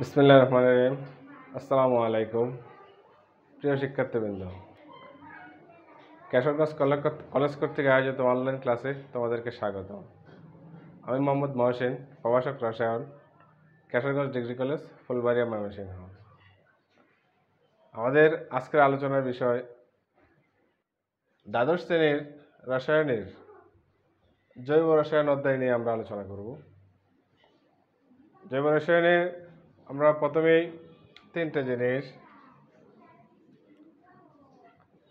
বিসমিল্লাহির রহমানির রহিম। আসসালামু আলাইকুম প্রিয় শিক্ষার্থীবৃন্দ। কেশরগঞ্জ কলেজ কর্তৃক আয়োজিত অনলাইন ক্লাসে তোমাদেরকে স্বাগত। আমি মোহাম্মদ মহসিন, প্রভাষক রসায়ন, কেশরগঞ্জ ডিগ্রি কলেজ, ফুলবাড়িয়া, ময়মনসিংহ। আমাদের আজকের আলোচনার বিষয় দ্বাদশ শ্রেণীর রসায়নের জৈব রসায়ন অধ্যায় নিয়ে আমরা আলোচনা করব। জৈব রসায়নে আমরা প্রথমেই তিনটে জিনিস,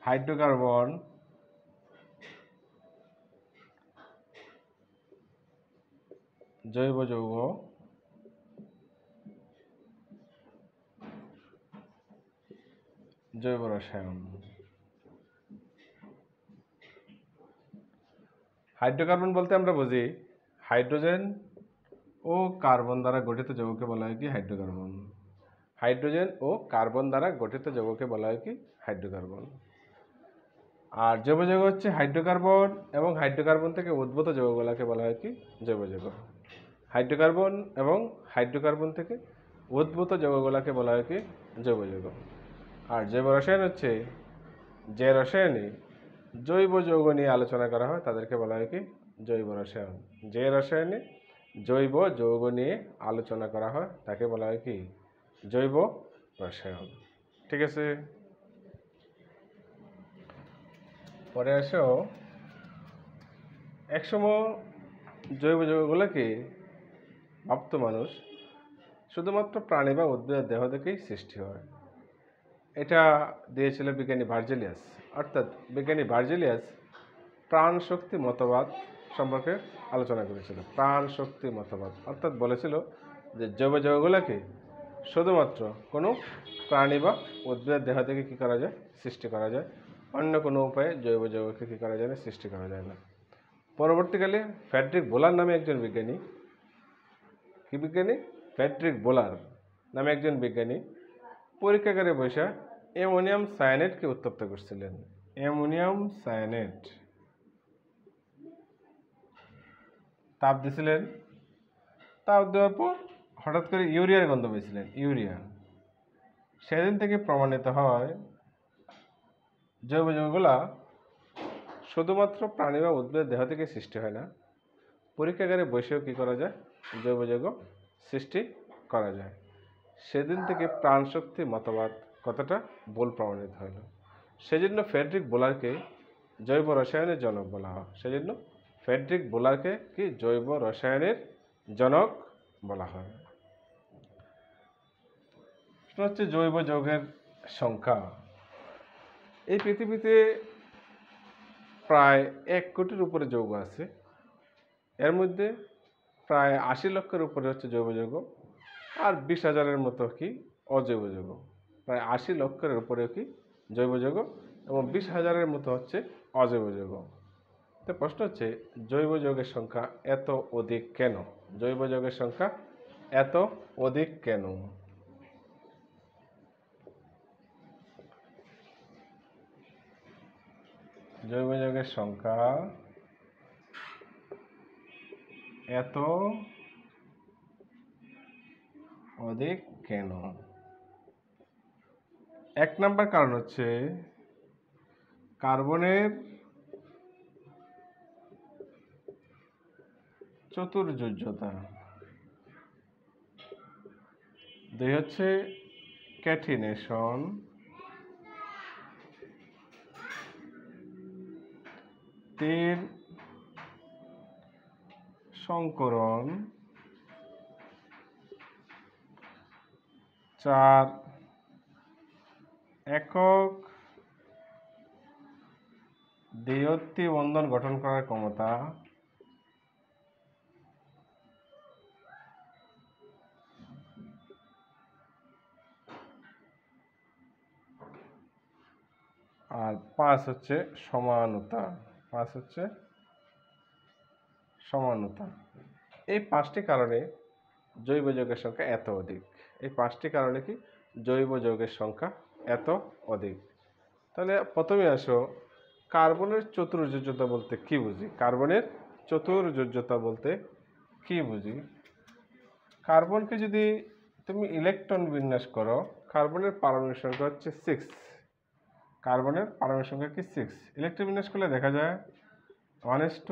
হাইড্রোকার্বন, জৈব যৌগ, জৈব রসায়ন। হাইড্রোকার্বন বলতে আমরা বুঝি হাইড্রোজেন ও কার্বন দ্বারা গঠিত যৌগকে বলা হয় কি হাইড্রোকার্বন। হাইড্রোজেন ও কার্বন দ্বারা গঠিত যৌগকে বলা হয় কি হাইড্রোকার্বন। আর জৈব যৌগ হচ্ছে হাইড্রোকার্বন এবং হাইড্রোকার্বন থেকে উদ্ভূত যৌগগুলোকে বলা হয় কি জৈব যৌগ। হাইড্রোকার্বন এবং হাইড্রোকার্বন থেকে উদ্ভূত যৌগগুলোকে বলা হয় কি জৈব যৌগ। আর জৈব রসায়ন হচ্ছে যে রসায়নে জৈব যৌগ নিয়ে আলোচনা করা হয় তাদেরকে বলা হয় কি জৈব রসায়ন। যে রসায়নে জৈব যৌগ নিয়ে আলোচনা করা হয় তাকে বলা হয় কি জৈব রসায়ন। ঠিক আছে, পরে আসো। একসময় জৈব যৌগগুলোকে ভাবত মানুষ শুধুমাত্র প্রাণী বা উদ্ভিদের দেহ থেকেই সৃষ্টি হয়। এটা দিয়েছিল বিজ্ঞানী ভার্জিলিয়াস। অর্থাৎ বিজ্ঞানী ভার্জিলিয়াস প্রাণ শক্তি মতবাদ সম্পর্কে আলোচনা করেছিল। প্রাণ শক্তি মতবাদ অর্থাৎ বলেছিল যে জৈব যৌগগুলোকে শুধুমাত্র কোনো প্রাণী বা উদ্ভিদের দেহ থেকে কী করা যায় সৃষ্টি করা যায়, অন্য কোনো উপায়ে জৈব যৌগকে কী করা যায় না সৃষ্টি করা যায় না। পরবর্তীকালে ফ্রেডরিক বোলার নামে একজন বিজ্ঞানী, কি বিজ্ঞানী? ফ্রেডরিক বোলার নামে একজন বিজ্ঞানী পরীক্ষাগারে বসে অ্যামোনিয়াম সায়ানেটকে উত্তপ্ত করছিলেন। অ্যামোনিয়াম সায়ানেট তাপ দিছিলেন। তাপ দেওয়ার পর হঠাৎ করে ইউরিয়ার গন্ধ পেয়েছিলেন। ইউরিয়া। সেদিন থেকে প্রমাণিত হয় জৈব যৌগগুলা শুধুমাত্র প্রাণী বা উদ্ভিদের দেহ থেকে সৃষ্টি হয় না, পরীক্ষাগারে বসেও কী করা যায় জৈব যৌগ সৃষ্টি করা যায়। সেদিন থেকে প্রাণশক্তি মতবাদ কতটা ভুল প্রমাণিত হলো। সেজন্য ফ্রেডরিক বোলারকে জৈব রসায়নের জনক বলা হয়। সেজন্য ফ্রেডরিক বোলারকে কি জৈব রসায়নের জনক বলা হয়। সেটা হচ্ছে জৈব যৌগের সংখ্যা। এই পৃথিবীতে প্রায় 1 কোটির উপরে যৌগ আছে। এর মধ্যে প্রায় 80 লক্ষের উপরে হচ্ছে জৈব যৌগ, আর 20,000-এর মতো কি অজৈব যৌগ। প্রায় 80 লক্ষের উপরে কি জৈব যৌগ এবং 20,000-এর মতো হচ্ছে অজৈব যৌগ। তো প্রশ্ন হচ্ছে জৈব যৌগের সংখ্যা এত অধিক কেন? জৈব যৌগের সংখ্যা এত অধিক কেন? জৈব যৌগের সংখ্যা এত অধিক কেন? 1 নম্বর কারণ হচ্ছে কার্বনের চতুর্যোজ্যতা। 2 হচ্ছে ক্যাটিনেশন। 3 সংকরণ। 4 একক দ্বিতীয় বন্ধন গঠন করার ক্ষমতা। আর 5 হচ্ছে সমানতা। 5 হচ্ছে সমানতা। এই 5টি কারণে জৈব যৌগের সংখ্যা এত অধিক। এই 5টি কারণে কি জৈব যৌগের সংখ্যা এত অধিক। তাহলে প্রথমে আসো, কার্বনের চতুর্যোজ্যতা বলতে কি বুঝি? কার্বনের চতুর্যোজ্যতা বলতে কি বুঝি? কার্বনকে যদি তুমি ইলেকট্রন বিন্যাস করো, কার্বনের পারমাণবিক সংখ্যা হচ্ছে 6, কার্বনের পারমাণবিক সংখ্যা কি 6। ইলেকট্রন বিন্যাস করলে দেখা যায় 1s2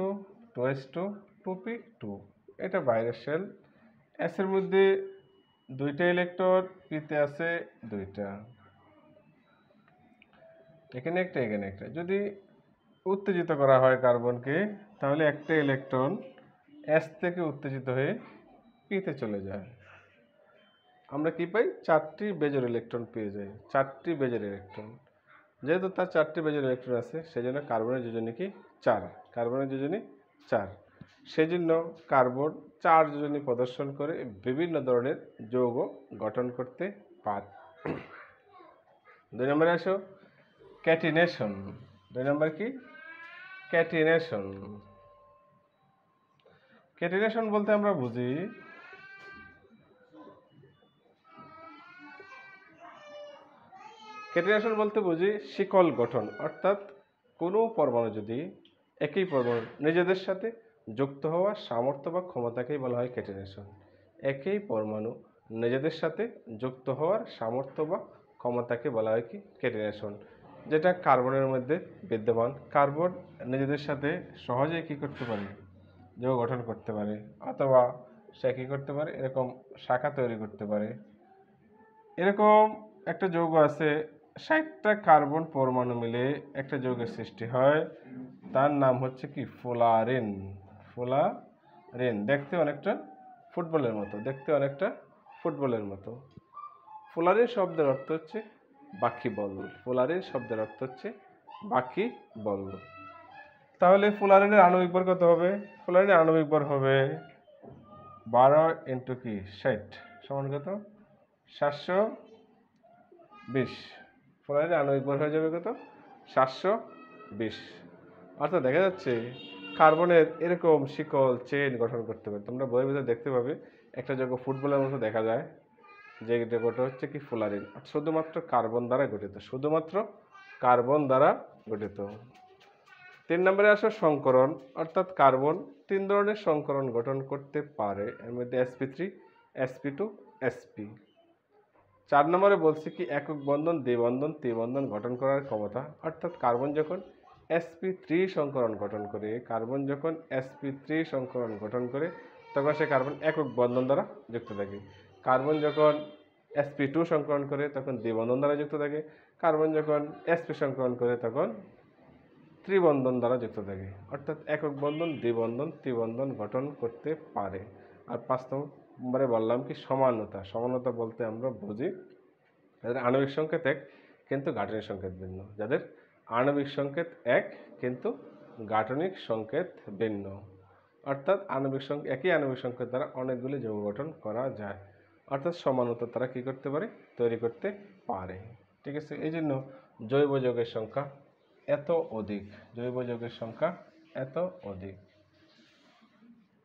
2s2 2p2, এটা বাইরের শেল। এস এর মধ্যে 2টা ইলেকট্রন, পিতে আছে 2টা, এখানে একটা এখানে একটা। যদি উত্তেজিত করা হয় কার্বনকে, তাহলে একটা ইলেকট্রন এস থেকে উত্তেজিত হয়ে পিতে চলে যায়। আমরা কি পাই? 4টি বেজোর ইলেকট্রন পেয়ে যাই, 4টি বেজোর ইলেকট্রন। যেহেতু তার 4টি বেজোর ইলেকট্রন আছে, সেজন্য কার্বনের যোজনী কি 4, কার্বনের যোজনী 4। সেজন্য কার্বন 4 যোজনী প্রদর্শন করে বিভিন্ন ধরনের যৌগ গঠন করতে পারে। 2 নম্বরে আসো, ক্যাটিনেশন। 2 নম্বর কি? ক্যাটিনেশন। ক্যাটিনেশন বলতে আমরা বুঝি শিকল গঠন, অর্থাৎ কোনো পরমাণু যদি একই পরমাণু নিজেদের সাথে যুক্ত হওয়ার সামর্থ্য বা ক্ষমতাকেই বলা হয় ক্যাটিনেশন। একই পরমাণু নিজেদের সাথে যুক্ত হওয়ার সামর্থ্য বা ক্ষমতাকে বলা হয় কি ক্যাটিনেশন, যেটা কার্বনের মধ্যে বিদ্যমান। কার্বন নিজেদের সাথে সহজেই কি করতে পারে? যৌগ গঠন করতে পারে, অথবা সে কি করতে পারে? এরকম শাখা তৈরি করতে পারে। এরকম একটা যৌগ আছে, 60টা কার্বন পরমাণু মিলে একটা যৌগের সৃষ্টি হয়, তার নাম হচ্ছে কি ফুলারিন। ফুলারিন দেখতে অনেকটা ফুটবলের মতো, ফুলারিন শব্দের অর্থ হচ্ছে বাকিবল। বাকিবল। তাহলে ফুলারিনের আণবিক ভর কত হবে? ফুলারিনের আণবিক ভর হবে 12 ইন্টু কি 60 সমান কত? 720। ফুলারিনের আণবিক ভর হয়ে যাবে কত? 720। অর্থাৎ দেখা যাচ্ছে কার্বনের এরকম শিকল চেইন গঠন করতে পারে। তোমরা বইয়ের ভিতরে দেখতে পাবে একটা যৌগ ফুটবলের মতো দেখা যায়, যে যৌগটা হচ্ছে কি ফুলারিন, শুধুমাত্র কার্বন দ্বারা গঠিত। 3 নম্বরে আসো, সংকরণ। অর্থাৎ কার্বন 3 ধরনের সংকরণ গঠন করতে পারে, এর মধ্যে sp3, sp2, sp। 4 নম্বরে বলছি কি একক বন্ধন, দ্বিবন্ধন, ত্রিবন্ধন গঠন করার ক্ষমতা। অর্থাৎ কার্বন যখন sp3 সংকরণ গঠন করে, তখন সে কার্বন একক বন্ধন দ্বারা যুক্ত থাকে। কার্বন যখন sp2 সংকরণ করে, তখন দ্বিবন্ধন দ্বারা যুক্ত থাকে। কার্বন যখন sp সংকরণ করে, তখন ত্রিবন্ধন দ্বারা যুক্ত থাকে। অর্থাৎ একক বন্ধন, দ্বিবন্ধন, ত্রিবন্ধন গঠন করতে পারে। আর 5 নম্বরে বললাম কি সমানতা বলতে আমরা বুঝি যাদের আণবিক সংকেত এক কিন্তু গাঠনিক সংকেত ভিন্ন, গাঠনিক সংকেত ভিন্ন। অর্থাৎ একই আণবিক সংকেত দ্বারা অনেকগুলি যৌগ গঠন করা যায়, অর্থাৎ সমানতা তারা কি করতে পারে? তৈরি করতে পারে। ঠিক আছে, এই জন্য জৈব যৌগের সংখ্যা এত অধিক।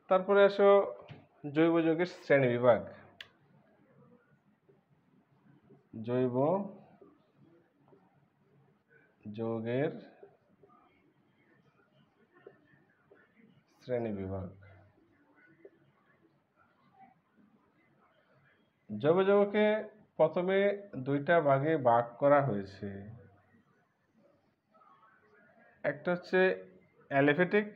তারপরে আসো জৈব যৌগের শ্রেণীবিভাগ। জৈব যৌগের শ্রেণীবিভাগ। জৈব যৌগকে প্রথমে 2টা ভাগে ভাগ করা হয়েছে। একটা হচ্ছে অ্যালিফ্যাটিক,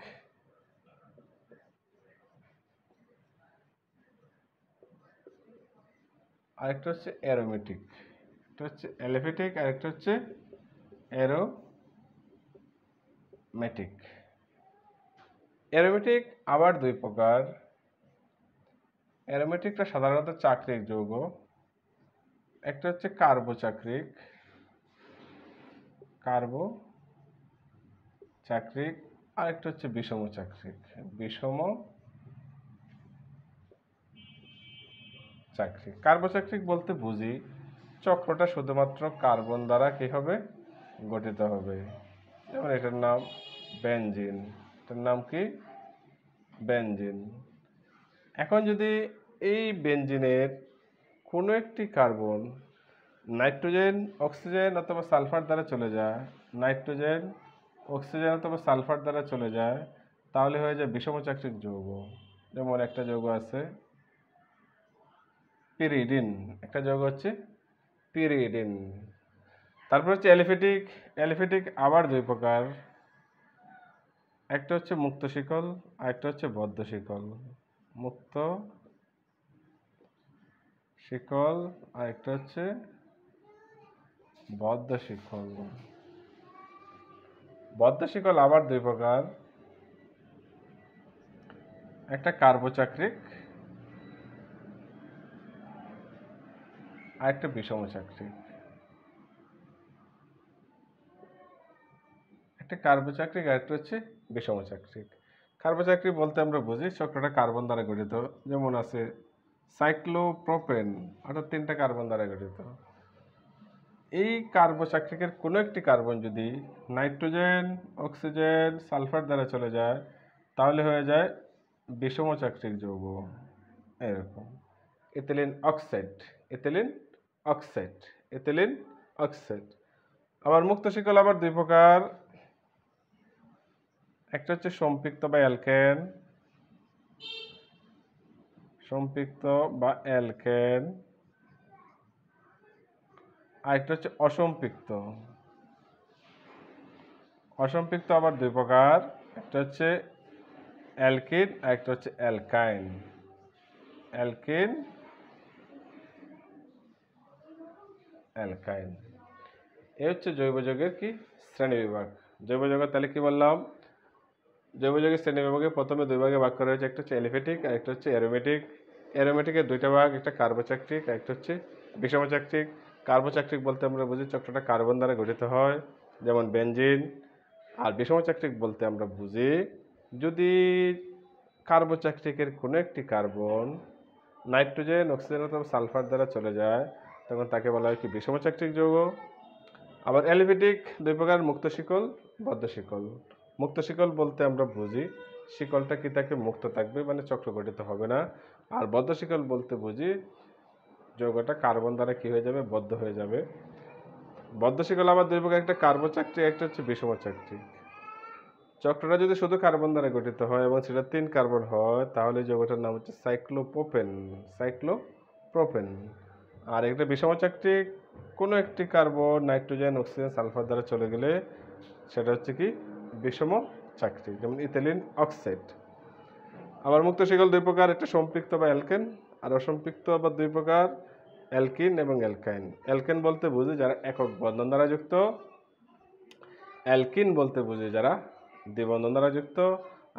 আরেকটা হচ্ছে অ্যারোমেটিক। একটা হচ্ছে অ্যালিফ্যাটিক, আরেকটা হচ্ছে অ্যারোমেটিক। অ্যারোমেটিক আবার 2 প্রকার। অ্যারোমেটিকটা সাধারণত চাক্রিক যৌগ। একটা হচ্ছে কার্বোচাক্রিক, আরেকটা হচ্ছে বিষম চাক্রিক। কার্বোচাক্রিক বলতে বুঝি চক্রটা শুধুমাত্র কার্বন দ্বারা কি হবে? গঠিত হবে। যেমন এটার নাম বেনজিন। এখন যদি এই বেনজিনের কোনো একটি কার্বন নাইট্রোজেন, অক্সিজেন অথবা সালফার দ্বারা চলে যায়, তাহলে হয়ে যায় বিষম চাক্রিক যৌগ। যেমন একটা যৌগ আছে পিরিডিন, একটা যৌগ হচ্ছে পিরিডিন। তারপর হচ্ছে অ্যালিফেটিক। অ্যালিফেটিক আবার দুই প্রকার, একটা হচ্ছে মুক্ত শিকল আর একটা হচ্ছে বদ্ধ শিকল। মুক্ত শিকল আর একটা হচ্ছে বদ্ধ শিকল। বদ্ধ শিকল আবার দুই প্রকার, একটা কার্বচাক্রিক আর একটা বিষমচাক্রিক। একটা কার্বচাক্রিক আর একটা হচ্ছে বিষমচাক্রিক। কার্বচাক্রিক বলতে আমরা বুঝি চক্রটা কার্বন দ্বারা গঠিত, যেমন আছে সাইক্লোপ্রোপেন, অর্থাৎ 3টা কার্বন দ্বারা গঠিত। এই কার্বচাক্রিকের কোনো একটি কার্বন যদি নাইট্রোজেন, অক্সিজেন, সালফার দ্বারা চলে যায় তাহলে হয়ে যায় বিষমচাক্রিক যৌগ, এরকম ethylene oxide, ethylene oxide, ethylene oxide. আবার মুক্ত শিকল আবার দুই প্রকার, একটা হচ্ছে সম্পৃক্ত বা অ্যালকেন, সম্পৃক্ত বা অ্যালকেন, আর একটা হচ্ছে অসম্পৃক্ত। অসম্পৃক্ত আবার দুই প্রকার, একটা হচ্ছে অ্যালকিন আর একটা হচ্ছে অ্যালকাইন। অ্যালকিন, অ্যালকাইন। এই হচ্ছে জৈব যৌগের কি শ্রেণীবিভাগ। জৈব যৌগের তাহলে কি বললাম, জৈব যৌগের শ্রেণীবিভাগে প্রথমে দুই ভাগে ভাগ করা হয়েছে, একটা হচ্ছে অ্যালিফেটিক আর একটা হচ্ছে অ্যারোমেটিক। অ্যারোমেটিকের দুইটা ভাগ, একটা কার্বোচাক্রিক আর একটা হচ্ছে বিষমচাক্রিক। কার্বোচাক্রিক বলতে আমরা বুঝি চক্রটা কার্বন দ্বারা গঠিত হয়, যেমন বেনজিন। আর বিষমচাক্রিক বলতে আমরা বুঝি যদি কার্বোচাক্রিকের কোনো একটি কার্বন নাইট্রোজেন, অক্সিজেন অথবা সালফার দ্বারা চলে যায় তখন তাকে বলা হয় কি বিষমচাক্রিক যৌগ। আবার অ্যালিফেটিক দুই প্রকার, মুক্ত শিকল, বদ্ধ শিকল। মুক্ত শিকল বলতে আমরা বুঝি শিকলটা কি তাকে মুক্ত থাকবে, মানে চক্র গঠিত হবে না। আর বদ্ধ শিকল বলতে বুঝি যৌগটা কার্বন দ্বারা কি হয়ে যাবে, বদ্ধ হয়ে যাবে। বদ্ধ শিকল আবার দুই প্রকার, একটা কার্বোচাক্রিক, একটা হচ্ছে বিষমচাক্রিক। চক্রটা যদি শুধু কার্বন দ্বারা গঠিত হয় এবং সেটা 3 কার্বন হয় তাহলে যৌগটার নাম হচ্ছে সাইক্লোপ্রোপেন, সাইক্লোপ্রোপেন। আর একটা বিষমচাক্রিক, কোনো একটি কার্বন নাইট্রোজেন, অক্সিজেন, সালফার দ্বারা চলে গেলে সেটা হচ্ছে কি বিষমচাক্রিক, যেমন ইথিলিন অক্সাইড। আবার মুক্ত শিকল দুই প্রকার, একটা সম্পৃক্ত বা অ্যালকেন আর অসম্পৃক্ত আবার দুই প্রকার, অ্যালকিন এবং অ্যালকাইন। অ্যালকেন বলতে বুঝি যারা একক বন্ধন দ্বারা যুক্ত, অ্যালকিন বলতে বুঝি যারা দ্বিবন্ধন দ্বারা যুক্ত,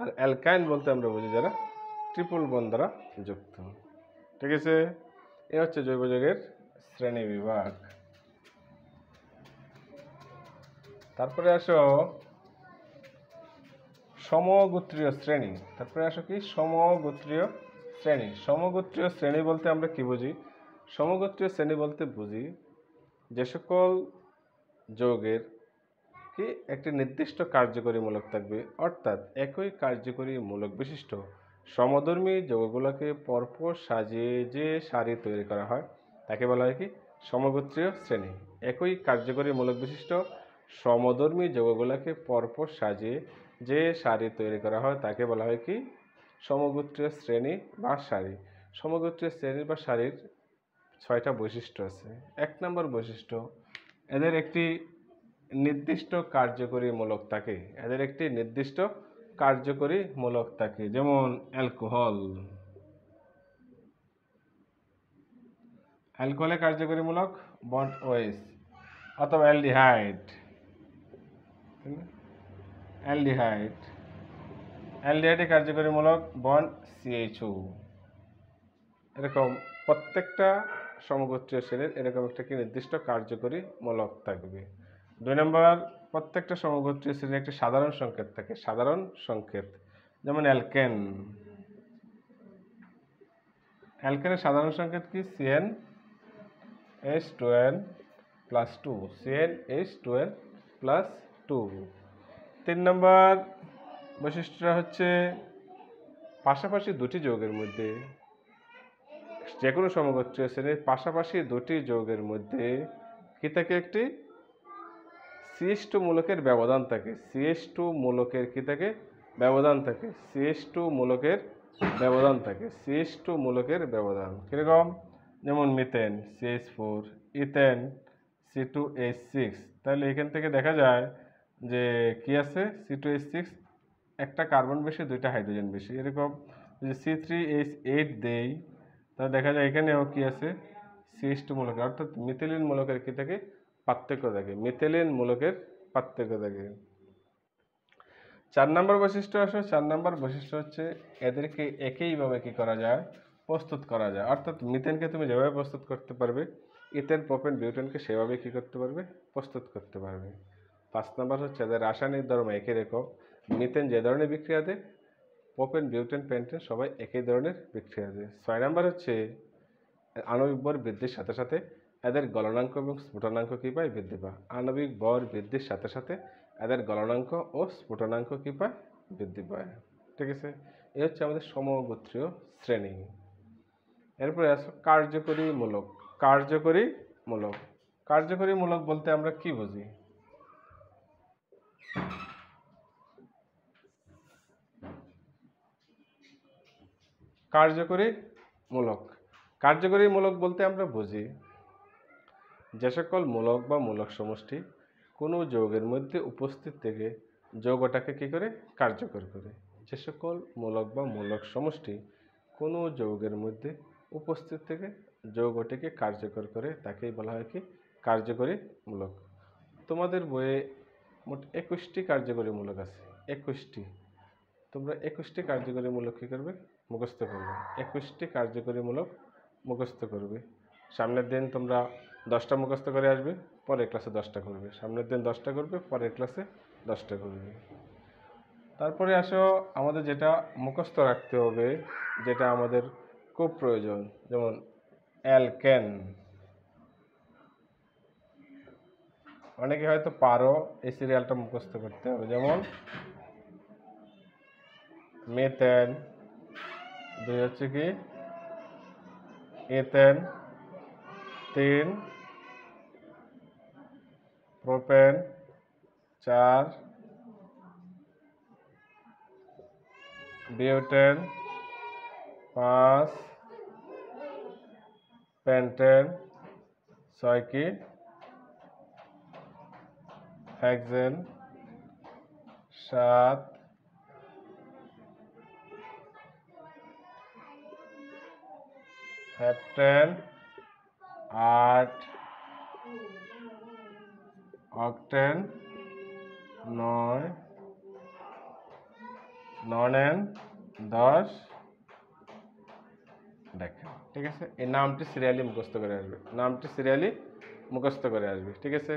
আর অ্যালকাইন বলতে আমরা বুঝি যারা ট্রিপল বন্ধন দ্বারা যুক্ত। ঠিক আছে, এ হচ্ছে জৈব যৌগের শ্রেণী বিভাগ। তারপরে আসো সমগোত্রীয় শ্রেণী। তারপরে আসো কি সমগোত্রীয় শ্রেণী। সমগোত্রীয় শ্রেণী বলতে আমরা কি বুঝি, সমগোত্রীয় শ্রেণী বলতে বুঝি যে সকল যৌগের কি একটি নির্দিষ্ট কার্যকরী মূলক থাকবে, অর্থাৎ একই কার্যকরী মূলক বিশিষ্ট সমধর্মী যৌগগুলোকে পরপর সাজিয়ে যে সারি তৈরি করা হয় তাকে বলা হয় কি সমগোত্রীয় শ্রেণী। একই কার্যকরী মূলক বিশিষ্ট সমধর্মী যৌগগুলোকে পরপর সাজিয়ে যে সারি তৈরি করা হয় তাকে বলা হয় কি সমগোত্রীয় শ্রেণী বা সারি। সমগোত্রীয় শ্রেণী বা সারির 6টা বৈশিষ্ট্য আছে। 1 নম্বর বৈশিষ্ট্য, এদের একটি নির্দিষ্ট কার্যকরী মূলক থাকে, এদের একটি নির্দিষ্ট কার্যকরী মূলক থাকে। যেমন অ্যালকোহল, অ্যালকোহলের কার্যকরী মূলক বন্ড ওএইচ, অথবা অ্যালডিহাইড, অ্যালডিহাইড, অ্যালডিহাইডের কার্যকরী মূলক বন্ড সিএইচও। এরকম প্রত্যেকটা সমগোত্রীয় শ্রেণীর এরকম একটা কি নির্দিষ্ট কার্যকরী মূলক থাকবে। 2 নম্বর, প্রত্যেকটা সমগোত্রীয় শ্রেণীর একটি সাধারণ সংকেত থাকে, সাধারণ সংকেত। যেমন অ্যালকেন, অ্যালকেনের সাধারণ সংকেত কি CnH2n+2, CnH2n+2। 3 নম্বর বৈশিষ্ট্যটা হচ্ছে পাশাপাশি দুটি যৌগের মধ্যে, যে কোনো সমগোত্রীয় শ্রেণীর পাশাপাশি দুটি যৌগের মধ্যে কি থাকে, একটি CH2 মূলকের ব্যবধান থাকে। CH2 মূলকের কি থাকে, ব্যবধান থাকে। CH2 মূলকের ব্যবধান থাকে। CH2 মূলকের ব্যবধান কিরকম, যেমন মিথেন CH4, ইথেন C2H6। তাহলে এখান থেকে দেখা যায় যে কি আছে, C2H6 একটা কার্বন বেশি, দুইটা হাইড্রোজেন বেশি। এরকম যদি C3H8 দেই, তাহলে দেখা যায় এখানেও কি আছে, CH2 মূলকের, অর্থাৎ মিথিলিন মূলকের কি থাকে, পার্থক্য থাকে, মিথিলিন মূলকের পার্থক্য থাকে। 4 নম্বর বৈশিষ্ট্য আসো। 4 নম্বর বৈশিষ্ট্য হচ্ছে এদেরকে একইভাবে কি করা যায়, প্রস্তুত করা যায়। অর্থাৎ মিথেনকে তুমি যেভাবে প্রস্তুত করতে পারবে, ইথেন প্রোপেন বিউটেনকে সেভাবে কি করতে পারবে, প্রস্তুত করতে পারবে। 5 নম্বর হচ্ছে এদের রাসায়নিক ধর্ম একই রকম। মিথেন যে ধরনের বিক্রিয়া দেয়, প্রোপেন বিউটেন পেন্টেন সবাই একই ধরনের বিক্রিয়া দেয়। 6 নম্বর হচ্ছে আণবিক ভর বৃদ্ধির সাথে সাথে এদের গলনাঙ্ক এবং স্ফুটনাঙ্ক কি পায়, বৃদ্ধি পায়। আণবিক ভর বৃদ্ধির সাথে সাথে এদের গলনাঙ্ক ও স্ফুটনাঙ্ক কি পায়, বৃদ্ধি পায়। ঠিক আছে, এই হচ্ছে আমাদের সমগোত্রীয় শ্রেণী। এরপরে আসো কার্যকরী মূলক। কার্যকরী মূলক, কার্যকরী মূলক বলতে আমরা কি বুঝি? কার্যকরী মূলক, কার্যকরী মূলক বলতে আমরা বুঝি যে সকল মূলক বা মূলক সমষ্টি কোনো যৌগের মধ্যে উপস্থিত থেকে যৌগটাকে কি করে, কার্যকর করে। যে সকল মূলক বা মূলক সমষ্টি কোনো যৌগের মধ্যে উপস্থিত থেকে যৌগটিকে কার্যকর করে তাকেই বলা হয় কি, কার্যকরী মূলক। তোমাদের বইয়ে মোট 21টি কার্যকরী মূলক আছে। 21টি, তোমরা 21টি কার্যকরী মূলক কী করবে, মুখস্থ করবে। 21টি কার্যকরী মূলক মুখস্থ করবে। সামনের দিন তোমরা 10টা মুখস্থ করে আসবে, পরের ক্লাসে 10টা করবে। সামনের দিন 10টা করবে, পরের ক্লাসে 10টা করবে। তারপরে আসো আমাদের যেটা মুখস্থ রাখতে হবে, যেটা আমাদের খুব প্রয়োজন, যেমন অ্যালকেন। অনেকে হয়তো পারো, এই সিরিয়ালটা মুখস্থ করতে হবে। যেমন মেথেন, 2 হচ্ছে কি ইথেন, 3 প্রোপেন, 4 বিউটেন, 5 পেন্টেন, 6 কি হেক্সেন, 7 হেপ্টেন, 8 অক্টেন, 9 ননেন, 10 দেখেন। ঠিক আছে, এই নামটি সিরিয়ালি মুখস্থ করে আসবে, নামটি সিরিয়ালি মুখস্থ করে আসবে। ঠিক আছে,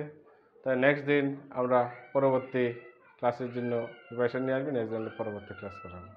তাই নেক্সট দিন আমরা পরবর্তী ক্লাসের জন্য প্রিপারেশন নিয়ে আসবি, নেক্সট দিন পরবর্তী ক্লাস করাবো।